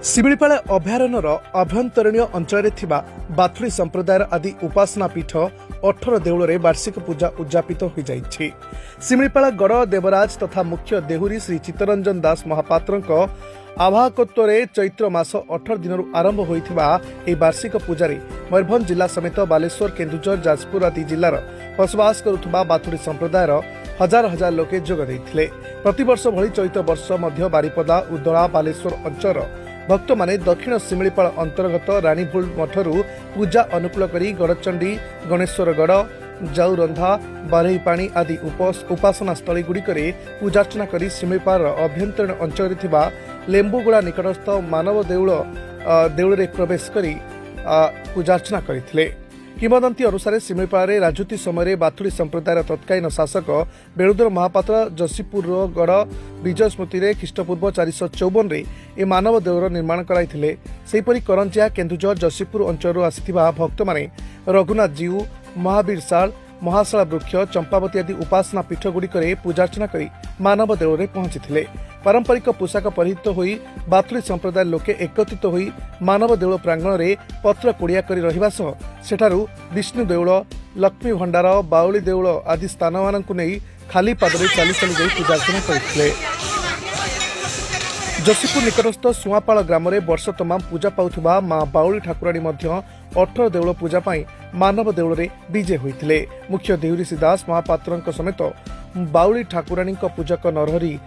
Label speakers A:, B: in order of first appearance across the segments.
A: शिमिळीपाଳ अभयारण्यर अभ्यंतरीण अंचल बाथुड़ी संप्रदायर आदि उपासना पीठ 18 देउल वार्षिक पूजा उद्यापित हो जाइछि। शिमिळीपाळ गड़ देवराज तथा मुख्य देहुरी श्री चित्तरंजन दास महापात्र आवाहकत्व चैत्र मास 18 दिन आरंभ होइथिबा एही वार्षिक पूजा मयूरभंज जिला समेत बालेश्वर केन्दुझर जाजपुर आदि जिलार बसवास करुथबा बाथुड़ी संप्रदायर हजार हजार लोके जोग दैथिले। प्रतिवर्ष भली चैत्र वर्ष मध्य बारिपदा उदला बालेश्वर अंचल भक्त माने दक्षिण शिमिळीपाळ अंतर्गत रानीभूल मठरू पूजा अनुकूल करी गड़चंडी गणेश्वरगढ़ जाऊरंधा बारेईपाणी आदि उपासना स्थली गुड़िकरे पूजार्चना करी शिमिळीपाळ अभ्यंतरीण अंचल लेंबुगुड़ा निकटस्थ मानव देउल प्रवेश करी पूजार्चना करथिले। किंवदंती अनुसार शिमिळीपाळ राजूती समय बाथुड़ी संप्रदायर तत्कालीन शासक बेणुधर महापात्र जसीपुर गढ़ विजय स्मृति ख्रीष्टपूर्व 454 ए मानव देउर निर्माण कराइथिले। सेहिपरि करंजिया केन्दुझर जसीपुर अंचल आसिथिबा भक्त माने रघुनाथ जीउ महावीर शाल महाशाला वृक्ष चंपावती आदि उपासना पीठ गुड़िकरे पूजार्चना करी मानव देउल पहुंची। पारंपरिक पोशाक परिहित होई बाथुड़ी संप्रदाय लोके एकत्रित होई मानव देउल प्रांगण में पत्र कोड़िया करी रहिबा सह सेठारु विष्णु देउल लक्ष्मी भंडार बाउली देउल आदि स्थान मानकु नेई खाली पादरे चाली चाली जाई पूजार्चना करथिले। जसीपुर निकटस्थ सुआपाळ ग्राम में वर्ष तमाम पूजा पाउथुबा मां बाउली ठाकुराणी मध्य 18 देउल पूजा पाई मानव देउल रे विजय होइथिले। मुख्य देहुरी श्री दास महापात्र समेत बाउली ठाकुराणी पूजक नरहरी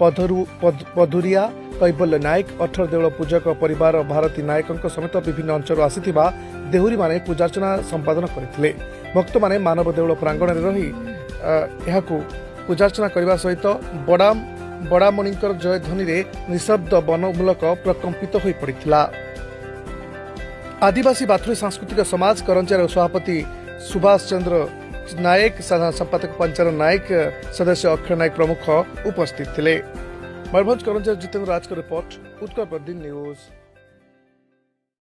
A: पधुरिया कैबल्य नायक 18 देउल पूजक परिवार भारती नायक समेत विभिन्न अंचल आसिथिबा देहुरी माने पूजार्चना संपादन करथिले। भक्त माने मानव देउल प्रांगण में रही एहाकू पूजार्चना करने सहित बड़ामणिकर जय ध्वनि निशब्द बनमूलक प्रकंपित हो पड़ा। आदिवासी बाथुड़ी सांस्कृतिक समाज करंजियार सभापति सुभाष चंद्र नायक साधारण संपादक पंचायत नायक सदस्य अक्षय नायक प्रमुख उपस्थित थे। मयूरभंज करंजिया जितेंद्र राज का रिपोर्ट उत्तर प्रदेश न्यूज।